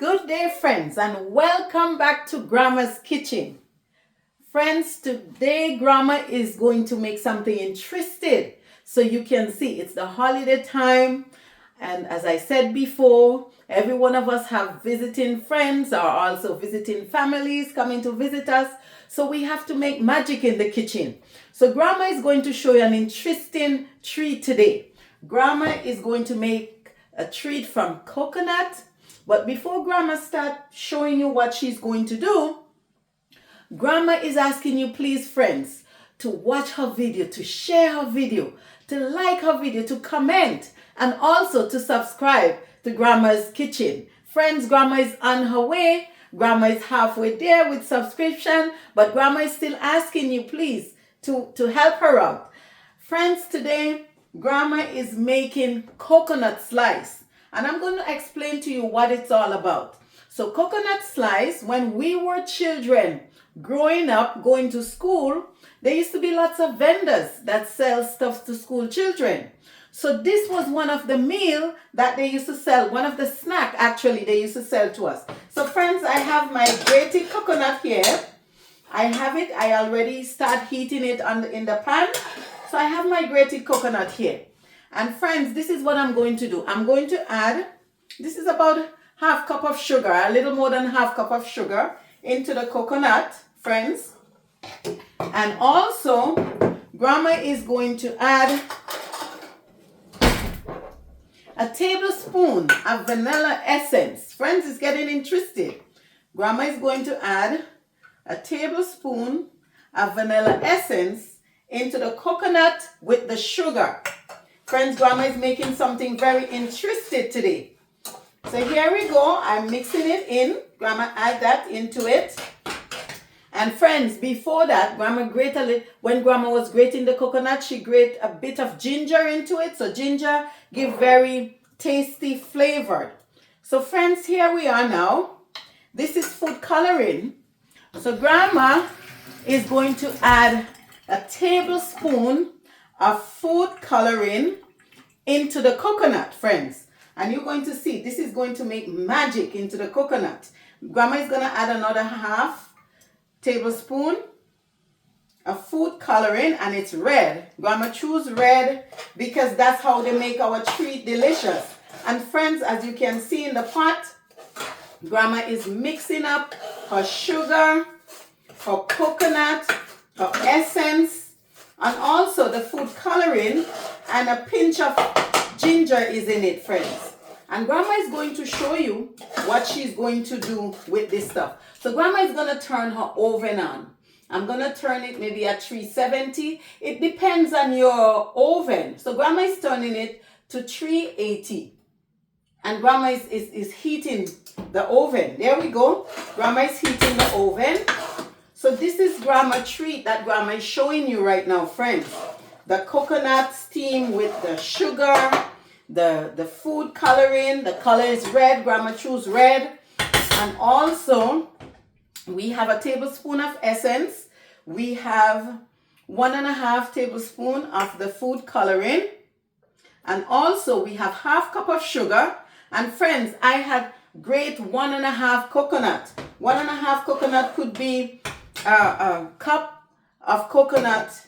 Good day, friends, and welcome back to Grandma's Kitchen. Friends, today Grandma is going to make something interesting. So you can see it's the holiday time, and as I said before, every one of us have visiting friends or also visiting families coming to visit us. So we have to make magic in the kitchen. So Grandma is going to show you an interesting treat today. Grandma is going to make a treat from coconut. But before Grandma starts showing you what she's going to do, Grandma is asking you, please, friends, to watch her video, to share her video, to like her video, to comment, and also to subscribe to Grandma's Kitchen. Friends, Grandma is on her way. Grandma is halfway there with subscription, but Grandma is still asking you, please, to help her out. Friends, today, Grandma is making coconut slice. And I'm going to explain to you what it's all about. So coconut slice, when we were children, growing up, going to school, there used to be lots of vendors that sell stuff to school children. So this was one of the meal that they used to sell, one of the snack actually they used to sell to us. So friends, I have my grated coconut here. I have it. I already start heating it in the pan. So I have my grated coconut here. And friends, this is what I'm going to do. I'm going to add, this is about half cup of sugar, a little more than half cup of sugar into the coconut, friends. And also, Grandma is going to add a tablespoon of vanilla essence. Friends, it's getting interested. Grandma is going to add a tablespoon of vanilla essence into the coconut with the sugar. Friends, Grandma is making something very interesting today. So here we go. I'm mixing it in. Grandma add that into it. And friends, before that, Grandma grate a little. When Grandma was grating the coconut, she grate a bit of ginger into it. So ginger give very tasty flavor. So friends, here we are now. This is food coloring. So Grandma is going to add a tablespoon of food coloring into the coconut, friends. And you're going to see this is going to make magic into the coconut. Grandma is going to add another half tablespoon of food coloring, and it's red. Grandma choose red because that's how they make our treat delicious. And friends, as you can see in the pot, Grandma is mixing up her sugar, her coconut, her essence, and also the food coloring, and a pinch of ginger is in it, friends. And Grandma is going to show you what she's going to do with this stuff. So Grandma is going to turn her oven on. I'm going to turn it maybe at 370. It depends on your oven. So Grandma is turning it to 380. And Grandma is heating the oven. There we go. Grandma is heating the oven. So this is Grandma treat that Grandma is showing you right now, friends. The coconut steam with the sugar, the food coloring. The color is red. Grandma choose red. And also, we have a tablespoon of essence. We have 1.5 tablespoon of the food coloring. And also, we have half cup of sugar. And friends, I had grate 1.5 coconut. 1.5 coconut could be a cup of coconut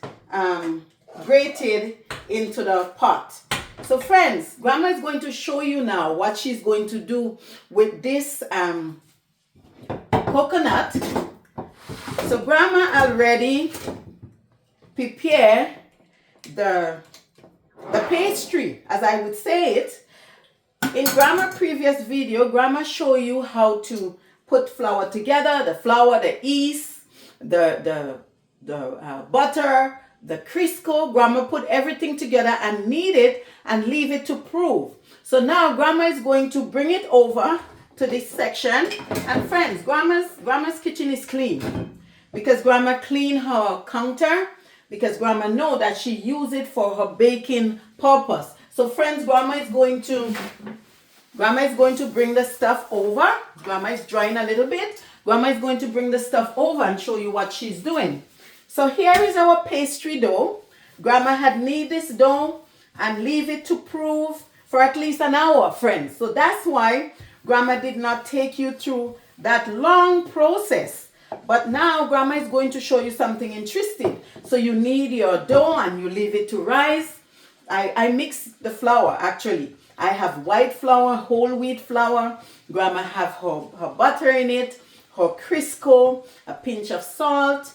grated into the pot. So friends, Grandma is going to show you now what she's going to do with this coconut. So Grandma already prepared the pastry, as I would say it. In Grandma's previous video, Grandma showed you how to put flour together, the flour, the yeast, the butter, the Crisco. Grandma put everything together and knead it and leave it to prove. So now Grandma is going to bring it over to this section. And friends, Grandma's kitchen is clean because Grandma clean her counter, because Grandma know that she use it for her baking purpose. So friends, Grandma is going to bring the stuff over. Grandma is drying a little bit. Grandma is going to bring the stuff over and show you what she's doing. So here is our pastry dough. Grandma had knead this dough and leave it to prove for at least an hour, friends. So that's why Grandma did not take you through that long process. But now Grandma is going to show you something interesting. So you need your dough and you leave it to rise. I mix the flour actually. I have white flour, whole wheat flour. Grandma have her butter in it, her Crisco, a pinch of salt.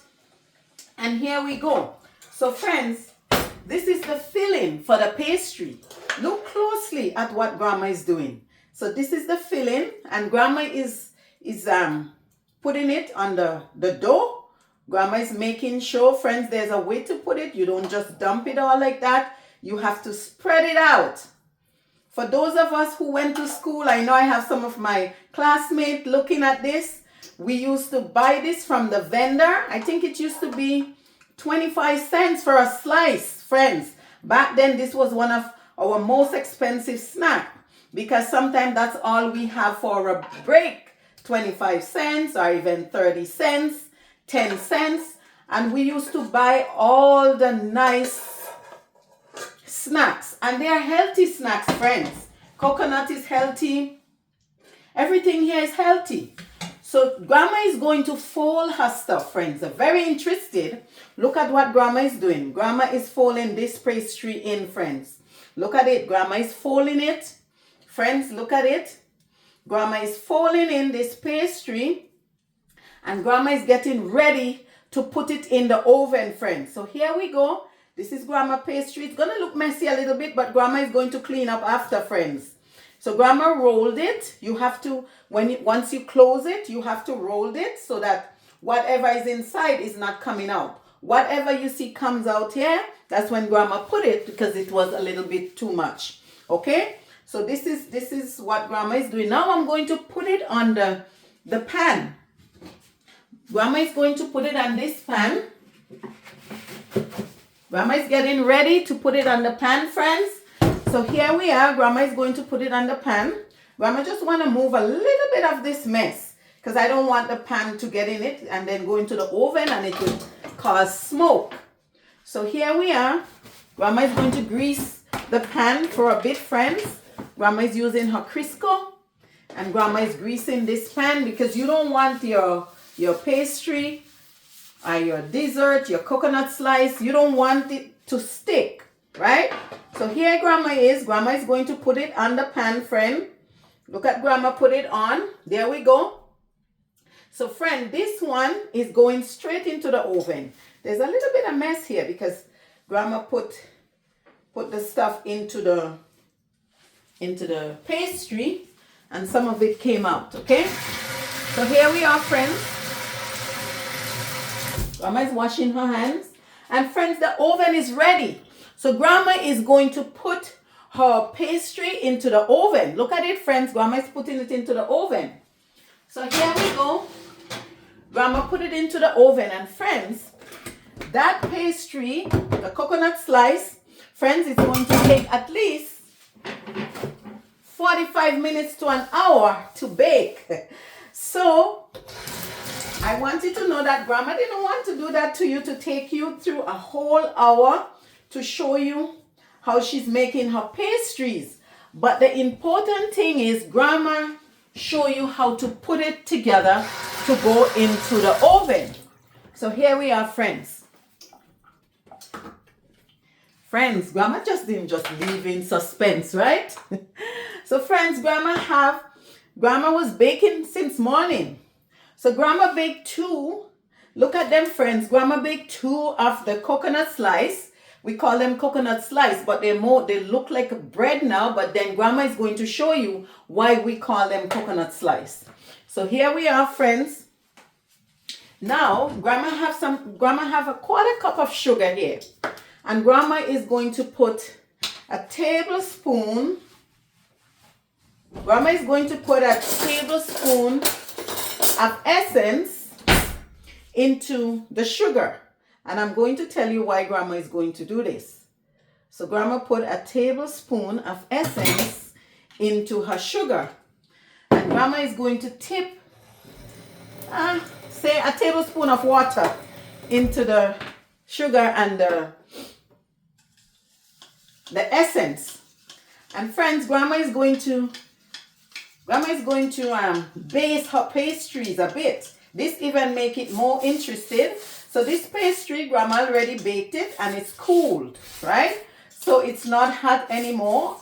And here we go. So friends, this is the filling for the pastry. Look closely at what Grandma is doing. So this is the filling, and Grandma is putting it on the dough. Grandma is making sure, friends, there's a way to put it. You don't just dump it all like that. You have to spread it out. For those of us who went to school, I know I have some of my classmates looking at this. We used to buy this from the vendor. I think it used to be 25 cents for a slice, friends. Back then, this was one of our most expensive snacks because sometimes that's all we have for a break. 25 cents or even 30 cents, 10 cents. And we used to buy all the nice snacks. And they are healthy snacks, friends. Coconut is healthy. Everything here is healthy. So Grandma is going to fold her stuff, friends. If very interested, look at what Grandma is doing. Grandma is folding this pastry in, friends. Look at it. Grandma is folding it. Friends, look at it. Grandma is folding in this pastry. And Grandma is getting ready to put it in the oven, friends. So here we go. This is Grandma pastry. It's going to look messy a little bit, but Grandma is going to clean up after, friends. So Grandma rolled it. You have to, once you close it, you have to roll it so that whatever is inside is not coming out. Whatever you see comes out here, that's when Grandma put it because it was a little bit too much. Okay? So this is what Grandma is doing. Now I'm going to put it on the pan. Grandma is going to put it on this pan. Grandma is getting ready to put it on the pan, friends. So here we are. Grandma is going to put it on the pan. Grandma just want to move a little bit of this mess because I don't want the pan to get in it and then go into the oven and it will cause smoke. So here we are. Grandma is going to grease the pan for a bit, friends. Grandma is using her Crisco and Grandma is greasing this pan because you don't want your pastry or your dessert, your coconut slice, you don't want it to stick, right? So here Grandma is going to put it on the pan, friend. Look at Grandma put it on. There we go. So friend, this one is going straight into the oven. There's a little bit of mess here because Grandma put the stuff into the pastry and some of it came out, okay? So here we are, friends. Grandma is washing her hands. And friends, the oven is ready. So Grandma is going to put her pastry into the oven. Look at it, friends. Grandma is putting it into the oven. So here we go. Grandma put it into the oven. And friends, that pastry, the coconut slice, friends, is going to take at least 45 minutes to an hour to bake. So I want you to know that Grandma didn't want to do that to you, to take you through a whole hour to show you how she's making her pastries. But the important thing is Grandma show you how to put it together to go into the oven. So here we are, friends. Friends, Grandma just didn't just leave in suspense, right? So friends, Grandma was baking since morning. So Grandma baked 2. Look at them, friends. Grandma baked 2 of the coconut slice. We call them coconut slice, but they look like bread now. But then Grandma is going to show you why we call them coconut slice. So here we are, friends. Now Grandma have a 1/4 cup of sugar here, and Grandma is going to put a tablespoon. Grandma is going to put a tablespoon of essence into the sugar. And I'm going to tell you why Grandma is going to do this. So Grandma put a tablespoon of essence into her sugar. And Grandma is going to tip, say a tablespoon of water into the sugar and the essence. And friends, Grandma is going to Grandma is going to base her pastries a bit. This even make it more interested. So this pastry, Grandma already baked it and it's cooled, right? So it's not hot anymore.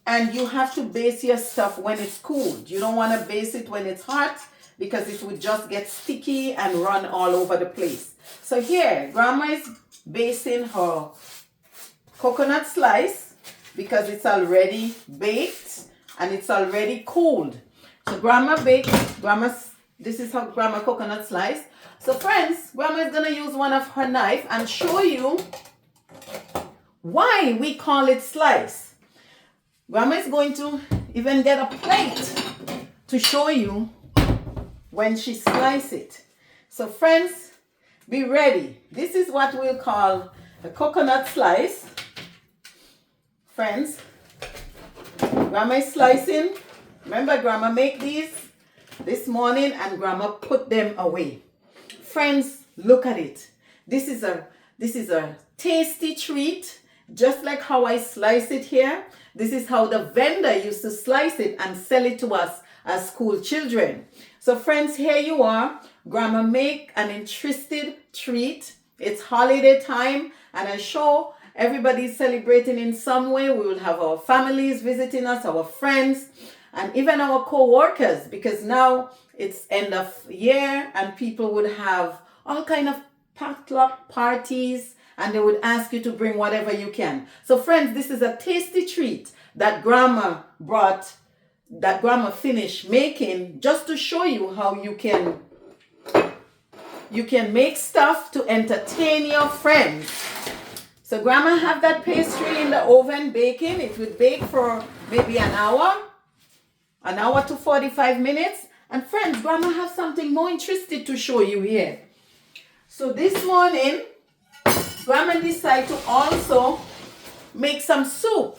And you have to base your stuff when it's cooled. You don't want to base it when it's hot because it would just get sticky and run all over the place. So here, Grandma is basing her coconut slice because it's already baked and it's already cooled. So Grandma baked, this is how Grandma coconut slice. So friends, Grandma is going to use one of her knife and show you why we call it slice. Grandma is going to even get a plate to show you when she slices it. So friends, be ready. This is what we'll call a coconut slice. Friends, Grandma is slicing. Remember, Grandma made these this morning and Grandma put them away. Friends, look at it. This is a tasty treat, just like how I slice it here. This is how the vendor used to slice it and sell it to us as school children. So friends, here you are. Grandma make an interesting treat. It's holiday time and I'm sure everybody's celebrating in some way. We will have our families visiting us, our friends, and even our co-workers, because now it's end of year and people would have all kind of potluck parties and they would ask you to bring whatever you can. So friends, this is a tasty treat that Grandma finished making just to show you how you can make stuff to entertain your friends. So Grandma have that pastry in the oven baking. It would bake for maybe an hour to 45 minutes. And friends, Grandma have something more interesting to show you here. So this morning, Grandma decided to also make some soup.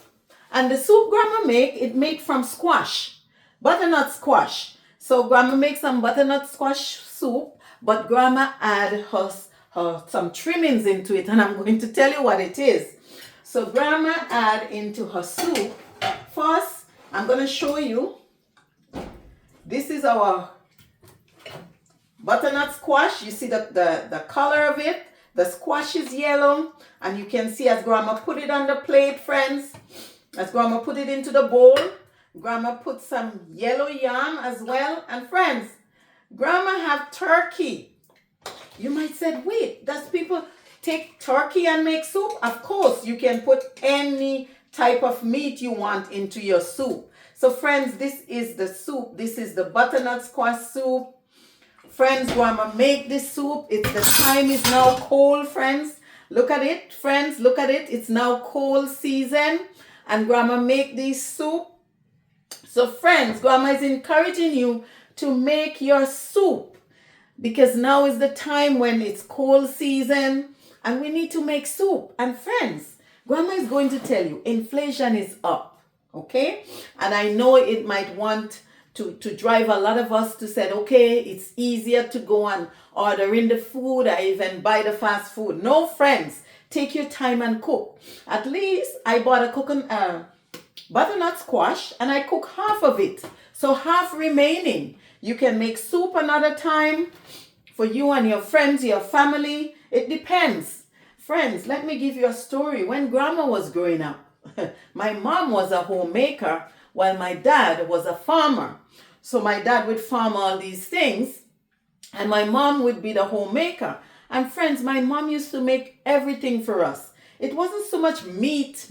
And the soup Grandma it made from squash, butternut squash. So Grandma make some butternut squash soup, but Grandma add some trimmings into it, and I'm going to tell you what it is. So Grandma add into her soup. First, I'm going to show you. This is our butternut squash. You see the color of it. The squash is yellow, and you can see as Grandma put it on the plate, friends, as Grandma put it into the bowl, Grandma put some yellow yam as well. And friends, Grandma have turkey. You might say, wait, does people take turkey and make soup? Of course, you can put any type of meat you want into your soup. So friends, this is the soup. This is the butternut squash soup. Friends, Grandma make this soup. The time is now cold, friends. Look at it, friends. Look at it. It's now cold season. And Grandma make this soup. So friends, Grandma is encouraging you to make your soup. Because now is the time when it's cold season. And we need to make soup. And friends, Grandma is going to tell you, inflation is up. Okay? And I know it might want to drive a lot of us to say, okay, it's easier to go and order in the food or even buy the fast food. No, friends, take your time and cook. At least I bought a butternut squash and I cook half of it. So half remaining. You can make soup another time for you and your friends, your family. It depends. Friends, let me give you a story. When Grandma was growing up, my mom was a homemaker while my dad was a farmer. So my dad would farm all these things and my mom would be the homemaker. And friends, my mom used to make everything for us. It wasn't so much meat,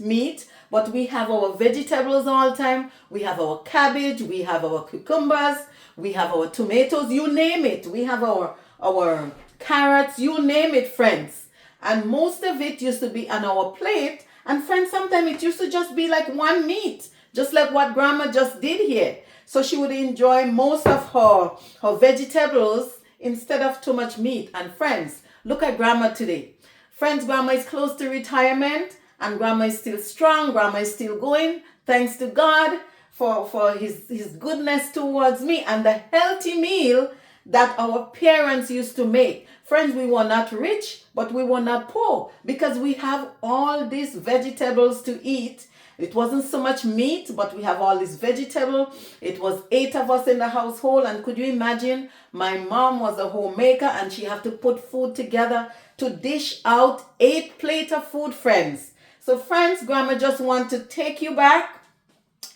but we have our vegetables all the time. We have our cabbage, we have our cucumbers, we have our tomatoes, you name it. We have our carrots, you name it, friends. And most of it used to be on our plate. And friends, sometimes it used to just be like one meat, just like what Grandma just did here. So she would enjoy most of her vegetables instead of too much meat. And friends, look at Grandma today. Friends, Grandma is close to retirement and Grandma is still strong. Grandma is still going. Thanks to God for his goodness towards me and the healthy meal that our parents used to make. Friends, we were not rich, but we were not poor because we have all these vegetables to eat It wasn't so much meat, but we have all this vegetable. It was 8 of us in the household, and could you imagine? My mom was a homemaker, and she had to put food together to dish out 8 plates of food, friends. So friends, Grandma just want to take you back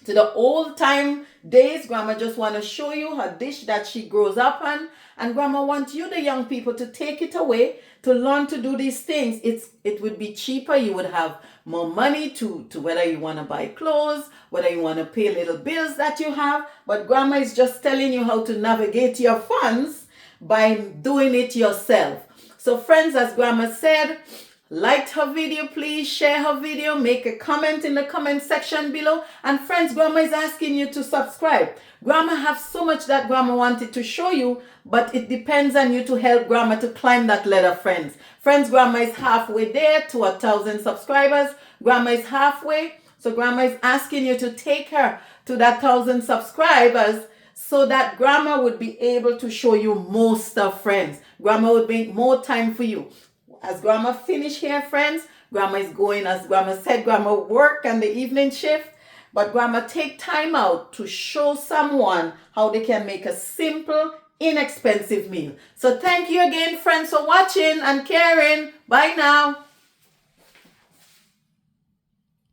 to the old time days. Grandma just want to show you her dish that she grows up on, and Grandma wants you, the young people, to take it away to learn to do these things. It would be cheaper. You would have more money to whether you want to buy clothes, whether you want to pay little bills that you have. But Grandma is just telling you how to navigate your funds by doing it yourself. So friends, as Grandma said, like her video, please share her video, make a comment in the comment section below. And friends, Grandma is asking you to subscribe. Grandma have so much that Grandma wanted to show you, but it depends on you to help Grandma to climb that ladder, friends. Friends, Grandma is halfway there to 1,000 subscribers. Grandma is halfway. So Grandma is asking you to take her to that 1,000 subscribers so that Grandma would be able to show you more stuff, friends. Grandma would make more time for you. As Grandma finish here, friends, Grandma is going, as Grandma said, Grandma work on the evening shift, but Grandma take time out to show someone how they can make a simple, inexpensive meal. So thank you again, friends, for watching and caring. Bye now.